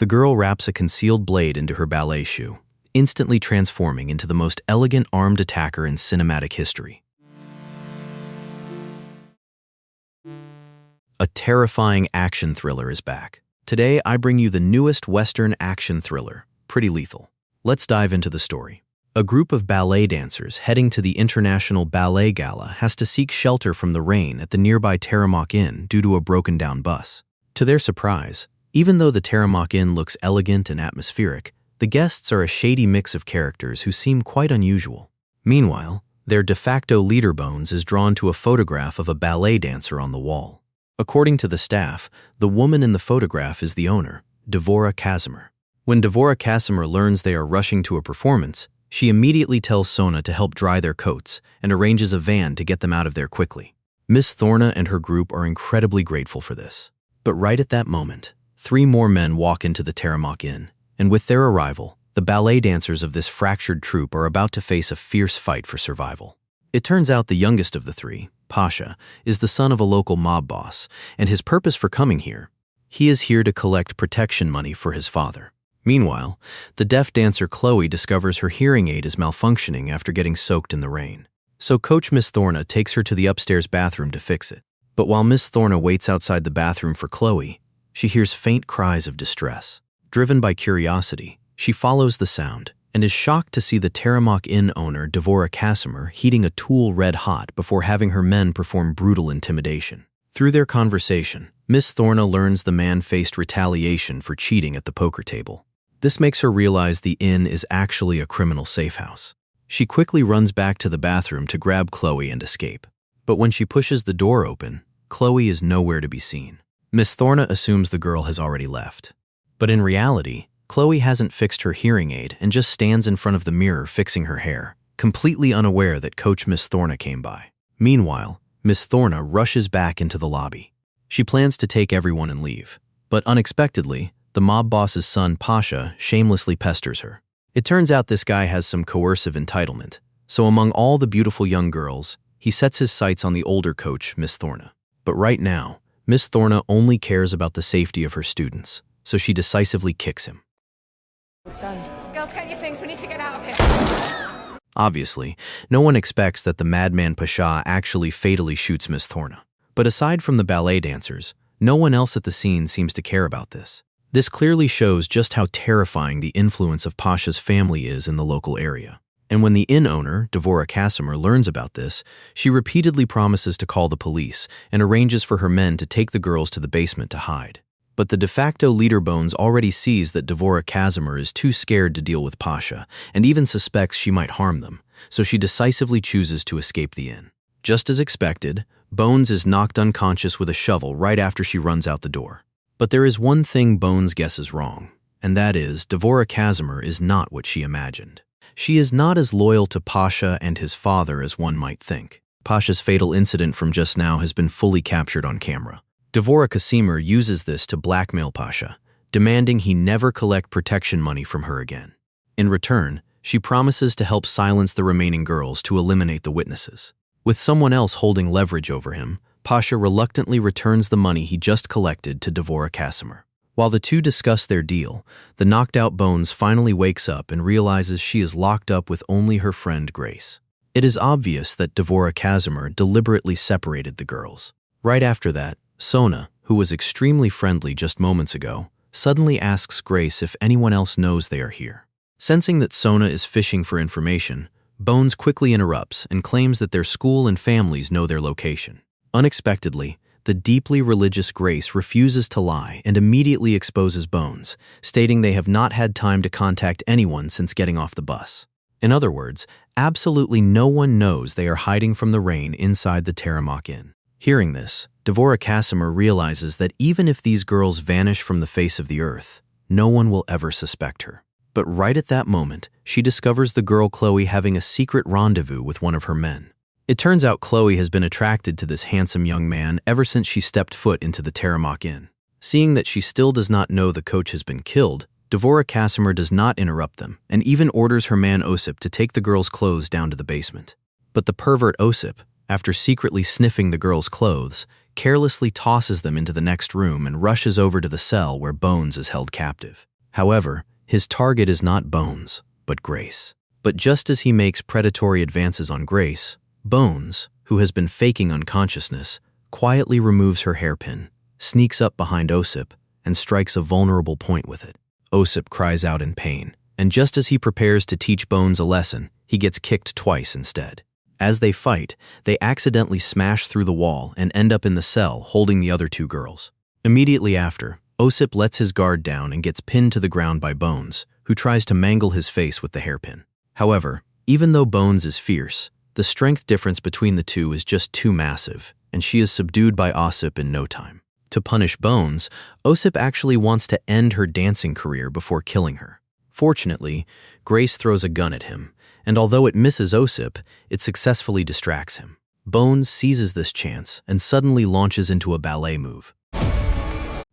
The girl wraps a concealed blade into her ballet shoe, instantly transforming into the most elegant armed attacker in cinematic history. A terrifying action thriller is back. Today, I bring you the newest Western action thriller, Pretty Lethal. Let's dive into the story. A group of ballet dancers heading to the International Ballet Gala has to seek shelter from the rain at the nearby Terramok Inn due to a broken-down bus. To their surprise, even though the Terramok Inn looks elegant and atmospheric, the guests are a shady mix of characters who seem quite unusual. Meanwhile, their de facto leader Bones is drawn to a photograph of a ballet dancer on the wall. According to the staff, the woman in the photograph is the owner, Dvora Casimir. When Dvora Casimir learns they are rushing to a performance, she immediately tells Sona to help dry their coats and arranges a van to get them out of there quickly. Miss Thorna and her group are incredibly grateful for this. But right at that moment, 3 more men walk into the Terramok Inn, and with their arrival, the ballet dancers of this fractured troupe are about to face a fierce fight for survival. It turns out the youngest of the 3, Pasha, is the son of a local mob boss, and his purpose for coming here, he is here to collect protection money for his father. Meanwhile, the deaf dancer Chloe discovers her hearing aid is malfunctioning after getting soaked in the rain. So Coach Miss Thorna takes her to the upstairs bathroom to fix it. But while Miss Thorna waits outside the bathroom for Chloe, she hears faint cries of distress. Driven by curiosity, she follows the sound and is shocked to see the Terramok Inn owner Dvora Casimir heating a tool red hot before having her men perform brutal intimidation. Through their conversation, Miss Thorna learns the man faced retaliation for cheating at the poker table. This makes her realize the inn is actually a criminal safehouse. She quickly runs back to the bathroom to grab Chloe and escape. But when she pushes the door open, Chloe is nowhere to be seen. Miss Thorna assumes the girl has already left. But in reality, Chloe hasn't fixed her hearing aid and just stands in front of the mirror fixing her hair, completely unaware that Coach Miss Thorna came by. Meanwhile, Miss Thorna rushes back into the lobby. She plans to take everyone and leave, but unexpectedly, the mob boss's son Pasha shamelessly pesters her. It turns out this guy has some coercive entitlement, so among all the beautiful young girls, he sets his sights on the older coach, Miss Thorna. But right now, Miss Thorna only cares about the safety of her students, so she decisively kicks him. It's done. Girls, get your things. We need to get out of here. Obviously, no one expects that the madman Pasha actually fatally shoots Miss Thorna. But aside from the ballet dancers, no one else at the scene seems to care about this. This clearly shows just how terrifying the influence of Pasha's family is in the local area. And when the inn owner, Dvora Casimir, learns about this, she repeatedly promises to call the police and arranges for her men to take the girls to the basement to hide. But the de facto leader Bones already sees that Dvora Casimir is too scared to deal with Pasha and even suspects she might harm them, so she decisively chooses to escape the inn. Just as expected, Bones is knocked unconscious with a shovel right after she runs out the door. But there is one thing Bones guesses wrong, and that is Dvora Casimir is not what she imagined. She is not as loyal to Pasha and his father as one might think. Pasha's fatal incident from just now has been fully captured on camera. Dvora Casimir uses this to blackmail Pasha, demanding he never collect protection money from her again. In return, she promises to help silence the remaining girls to eliminate the witnesses. With someone else holding leverage over him, Pasha reluctantly returns the money he just collected to Dvora Casimir. While the two discuss their deal, the knocked-out Bones finally wakes up and realizes she is locked up with only her friend Grace. It is obvious that Dvora Casimir deliberately separated the girls. Right after that, Sona, who was extremely friendly just moments ago, suddenly asks Grace if anyone else knows they are here. Sensing that Sona is fishing for information, Bones quickly interrupts and claims that their school and families know their location. Unexpectedly, the deeply religious Grace refuses to lie and immediately exposes Bones, stating they have not had time to contact anyone since getting off the bus. In other words, absolutely no one knows they are hiding from the rain inside the Terramok Inn. Hearing this, Dvora Casimir realizes that even if these girls vanish from the face of the earth, no one will ever suspect her. But right at that moment, she discovers the girl Chloe having a secret rendezvous with one of her men. It turns out Chloe has been attracted to this handsome young man ever since she stepped foot into the Terramok Inn. Seeing that she still does not know the coach has been killed, Dvora Casimir does not interrupt them and even orders her man Osip to take the girl's clothes down to the basement. But the pervert Osip, after secretly sniffing the girl's clothes, carelessly tosses them into the next room and rushes over to the cell where Bones is held captive. However, his target is not Bones, but Grace. But just as he makes predatory advances on Grace, Bones, who has been faking unconsciousness, quietly removes her hairpin, sneaks up behind Osip, and strikes a vulnerable point with it. Osip cries out in pain, and just as he prepares to teach Bones a lesson, he gets kicked twice instead. As they fight, they accidentally smash through the wall and end up in the cell holding the other two girls. Immediately after, Osip lets his guard down and gets pinned to the ground by Bones, who tries to mangle his face with the hairpin. However, even though Bones is fierce, the strength difference between the two is just too massive, and she is subdued by Osip in no time. To punish Bones, Osip actually wants to end her dancing career before killing her. Fortunately, Grace throws a gun at him, and although it misses Osip, it successfully distracts him. Bones seizes this chance and suddenly launches into a ballet move.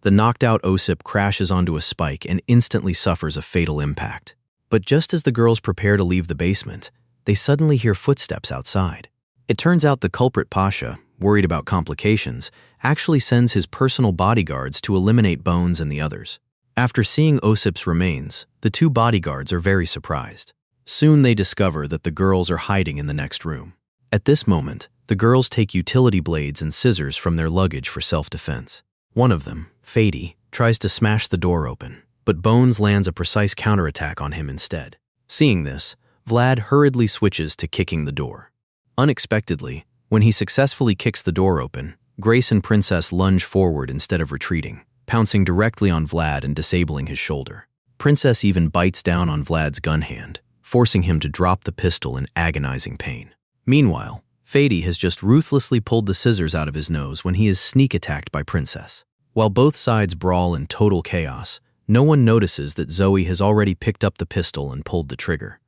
The knocked-out Osip crashes onto a spike and instantly suffers a fatal impact. But just as the girls prepare to leave the basement, they suddenly hear footsteps outside. It turns out the culprit Pasha, worried about complications, actually sends his personal bodyguards to eliminate Bones and the others. After seeing Osip's remains, the two bodyguards are very surprised. Soon they discover that the girls are hiding in the next room. At this moment, the girls take utility blades and scissors from their luggage for self-defense. One of them, Fady, tries to smash the door open, but Bones lands a precise counterattack on him instead. Seeing this, Vlad hurriedly switches to kicking the door. Unexpectedly, when he successfully kicks the door open, Grace and Princess lunge forward instead of retreating, pouncing directly on Vlad and disabling his shoulder. Princess even bites down on Vlad's gun hand, forcing him to drop the pistol in agonizing pain. Meanwhile, Fady has just ruthlessly pulled the scissors out of his nose when he is sneak attacked by Princess. While both sides brawl in total chaos, no one notices that Zoe has already picked up the pistol and pulled the trigger.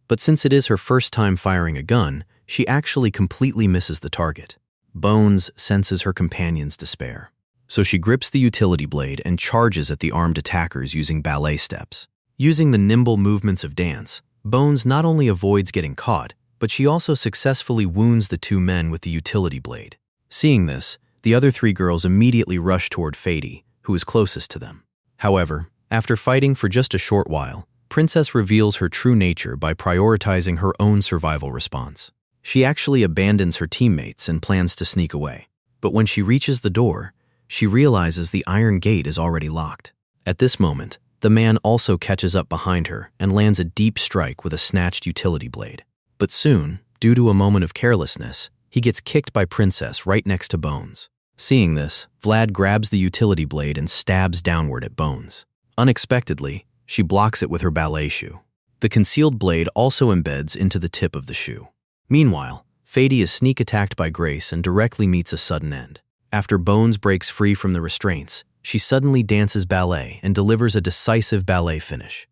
But since it is her first time firing a gun, she actually completely misses the target. Bones senses her companion's despair, so she grips the utility blade and charges at the armed attackers using ballet steps. Using the nimble movements of dance, Bones not only avoids getting caught, but she also successfully wounds the two men with the utility blade. Seeing this, the other three girls immediately rush toward Fady, who is closest to them. However, after fighting for just a short while, Princess reveals her true nature by prioritizing her own survival response. She actually abandons her teammates and plans to sneak away. But when she reaches the door, she realizes the iron gate is already locked. At this moment, the man also catches up behind her and lands a deep strike with a snatched utility blade. But soon, due to a moment of carelessness, he gets kicked by Princess right next to Bones. Seeing this, Vlad grabs the utility blade and stabs downward at Bones. Unexpectedly, she blocks it with her ballet shoe. The concealed blade also embeds into the tip of the shoe. Meanwhile, Fady is sneak attacked by Grace and directly meets a sudden end. After Bones breaks free from the restraints, she suddenly dances ballet and delivers a decisive ballet finish.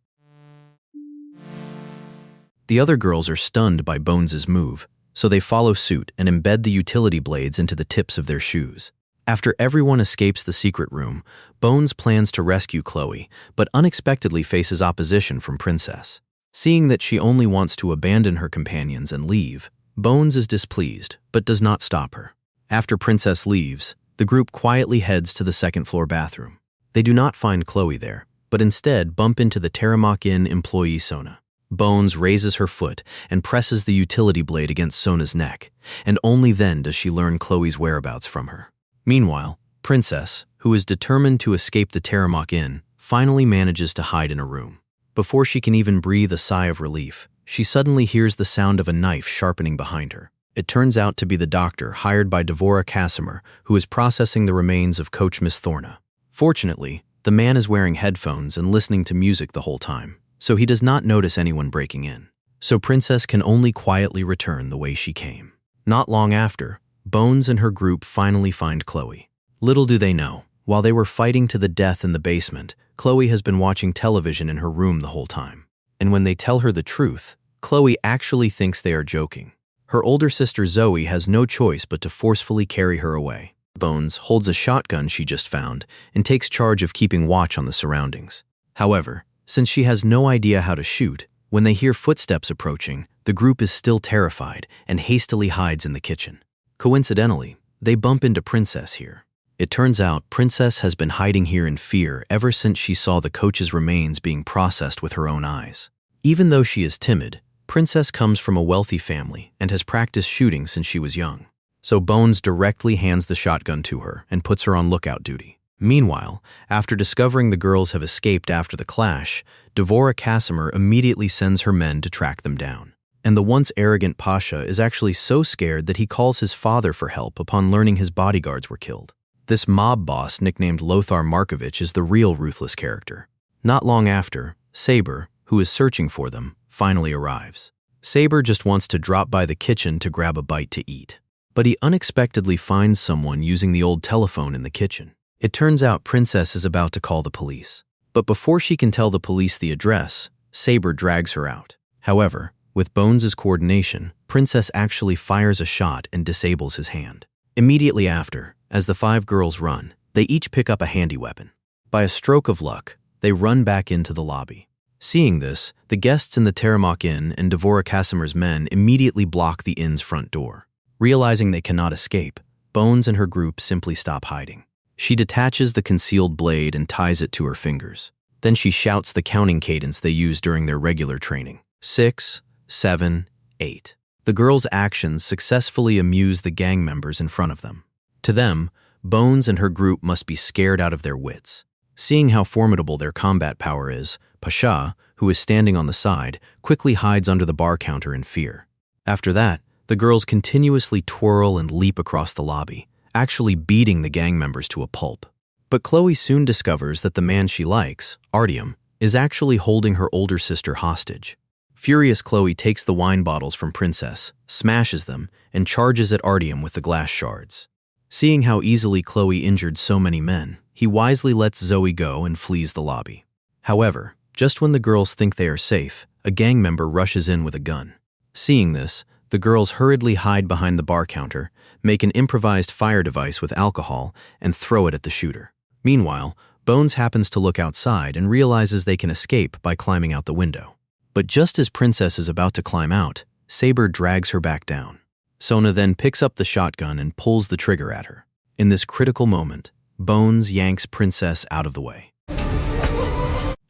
The other girls are stunned by Bones's move, so they follow suit and embed the utility blades into the tips of their shoes. After everyone escapes the secret room, Bones plans to rescue Chloe, but unexpectedly faces opposition from Princess. Seeing that she only wants to abandon her companions and leave, Bones is displeased, but does not stop her. After Princess leaves, the group quietly heads to the second-floor bathroom. They do not find Chloe there, but instead bump into the Terramok Inn employee Sona. Bones raises her foot and presses the utility blade against Sona's neck, and only then does she learn Chloe's whereabouts from her. Meanwhile, Princess, who is determined to escape the Terramok Inn, finally manages to hide in a room. Before she can even breathe a sigh of relief, she suddenly hears the sound of a knife sharpening behind her. It turns out to be the doctor hired by Dvora Casimir, who is processing the remains of Coach Miss Thorna. Fortunately, the man is wearing headphones and listening to music the whole time, so he does not notice anyone breaking in. So Princess can only quietly return the way she came. Not long after, Bones and her group finally find Chloe. Little do they know, while they were fighting to the death in the basement, Chloe has been watching television in her room the whole time. And when they tell her the truth, Chloe actually thinks they are joking. Her older sister Zoe has no choice but to forcefully carry her away. Bones holds a shotgun she just found and takes charge of keeping watch on the surroundings. However, since she has no idea how to shoot, when they hear footsteps approaching, the group is still terrified and hastily hides in the kitchen. Coincidentally, they bump into Princess here. It turns out Princess has been hiding here in fear ever since she saw the coach's remains being processed with her own eyes. Even though she is timid, Princess comes from a wealthy family and has practiced shooting since she was young. So Bones directly hands the shotgun to her and puts her on lookout duty. Meanwhile, after discovering the girls have escaped after the clash, Devora Casimir immediately sends her men to track them down. And the once arrogant Pasha is actually so scared that he calls his father for help upon learning his bodyguards were killed. This mob boss, nicknamed Lothar Markovich, is the real ruthless character. Not long after, Saber, who is searching for them, finally arrives. Saber just wants to drop by the kitchen to grab a bite to eat. But he unexpectedly finds someone using the old telephone in the kitchen. It turns out Princess is about to call the police. But before she can tell the police the address, Saber drags her out. However, with Bones' coordination, Princess actually fires a shot and disables his hand. Immediately after, as the 5 girls run, they each pick up a handy weapon. By a stroke of luck, they run back into the lobby. Seeing this, the guests in the Terramok Inn and Devora Casimir's men immediately block the inn's front door. Realizing they cannot escape, Bones and her group simply stop hiding. She detaches the concealed blade and ties it to her fingers. Then she shouts the counting cadence they use during their regular training. 6, 7, 8. The girls' actions successfully amuse the gang members in front of them. To them, Bones and her group must be scared out of their wits. Seeing how formidable their combat power is, Pasha, who is standing on the side, quickly hides under the bar counter in fear. After that, the girls continuously twirl and leap across the lobby, actually beating the gang members to a pulp. But Chloe soon discovers that the man she likes, Artyom, is actually holding her older sister hostage. Furious Chloe takes the wine bottles from Princess, smashes them, and charges at Artyom with the glass shards. Seeing how easily Chloe injured so many men, he wisely lets Zoe go and flees the lobby. However, just when the girls think they are safe, a gang member rushes in with a gun. Seeing this, the girls hurriedly hide behind the bar counter, make an improvised fire device with alcohol, and throw it at the shooter. Meanwhile, Bones happens to look outside and realizes they can escape by climbing out the window. But just as Princess is about to climb out, Saber drags her back down. Sona then picks up the shotgun and pulls the trigger at her. In this critical moment, Bones yanks Princess out of the way.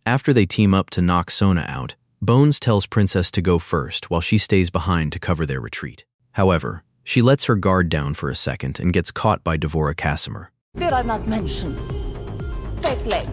After they team up to knock Sona out, Bones tells Princess to go first while she stays behind to cover their retreat. However, she lets her guard down for a second and gets caught by Devora Casimir. Did I not mention? Fake leg.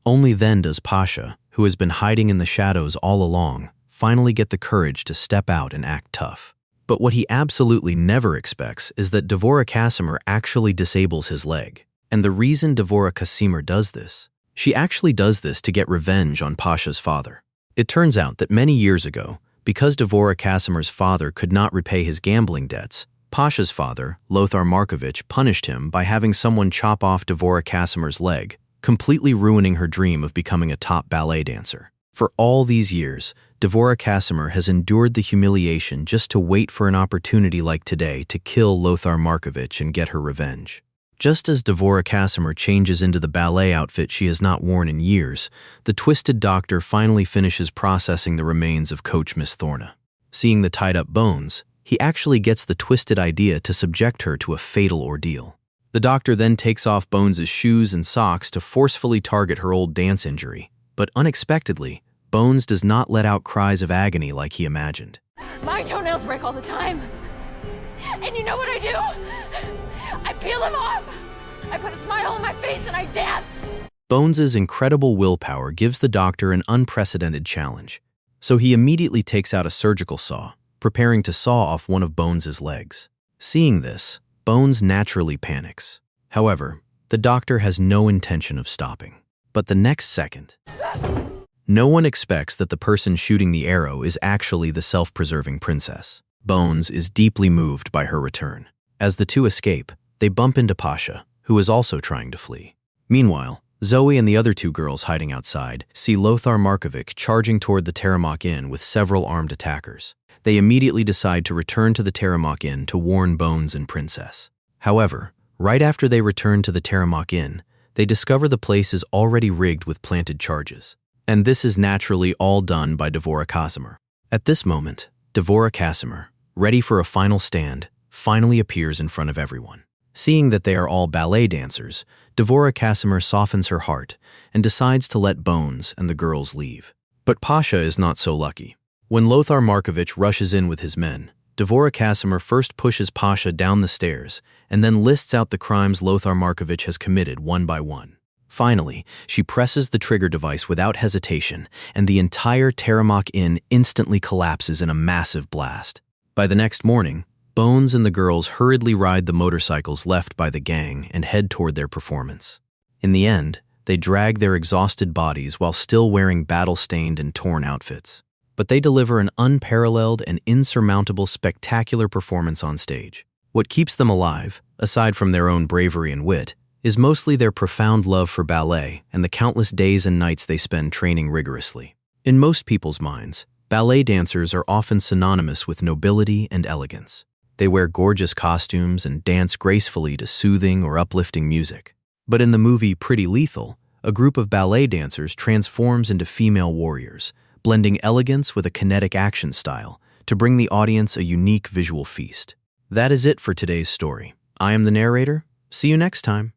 Only then does Pasha, who has been hiding in the shadows all along, finally get the courage to step out and act tough. But what he absolutely never expects is that Devora Casimir actually disables his leg. And the reason Devora Casimir does this, she actually does this to get revenge on Pasha's father. It turns out that many years ago, because Devora Casimir's father could not repay his gambling debts, Pasha's father, Lothar Markovich, punished him by having someone chop off Devora Casimir's leg, completely ruining her dream of becoming a top ballet dancer. For all these years, Devora Casimir has endured the humiliation just to wait for an opportunity like today to kill Lothar Markovich and get her revenge. Just as Devora Casimir changes into the ballet outfit she has not worn in years, the twisted doctor finally finishes processing the remains of Coach Miss Thorna. Seeing the tied-up Bones, he actually gets the twisted idea to subject her to a fatal ordeal. The doctor then takes off Bones' shoes and socks to forcefully target her old dance injury, but unexpectedly, Bones does not let out cries of agony like he imagined. My toenails break all the time. And you know what I do? I peel them off. I put a smile on my face and I dance. Bones' incredible willpower gives the doctor an unprecedented challenge, so he immediately takes out a surgical saw, preparing to saw off one of Bones' legs. Seeing this, Bones naturally panics. However, the doctor has no intention of stopping. But the next second, no one expects that the person shooting the arrow is actually the self-preserving princess. Bones is deeply moved by her return. As the two escape, they bump into Pasha, who is also trying to flee. Meanwhile, Zoe and the other 2 girls hiding outside see Lothar Markovich charging toward the Terramok Inn with several armed attackers. They immediately decide to return to the Terramok Inn to warn Bones and Princess. However, right after they return to the Terramok Inn, they discover the place is already rigged with planted charges. And this is naturally all done by Devora Casimir. At this moment, Devora Casimir, ready for a final stand, finally appears in front of everyone. Seeing that they are all ballet dancers, Dvora Casimir softens her heart and decides to let Bones and the girls leave. But Pasha is not so lucky. When Lothar Markovich rushes in with his men, Dvora Casimir first pushes Pasha down the stairs and then lists out the crimes Lothar Markovich has committed one by one. Finally, she presses the trigger device without hesitation, and the entire Teramak Inn instantly collapses in a massive blast. By the next morning, Bones and the girls hurriedly ride the motorcycles left by the gang and head toward their performance. In the end, they drag their exhausted bodies while still wearing battle-stained and torn outfits. But they deliver an unparalleled and insurmountable spectacular performance on stage. What keeps them alive, aside from their own bravery and wit, is mostly their profound love for ballet and the countless days and nights they spend training rigorously. In most people's minds, ballet dancers are often synonymous with nobility and elegance. They wear gorgeous costumes and dance gracefully to soothing or uplifting music. But in the movie Pretty Lethal, a group of ballet dancers transforms into female warriors, blending elegance with a kinetic action style to bring the audience a unique visual feast. That is it for today's story. I am the narrator. See you next time.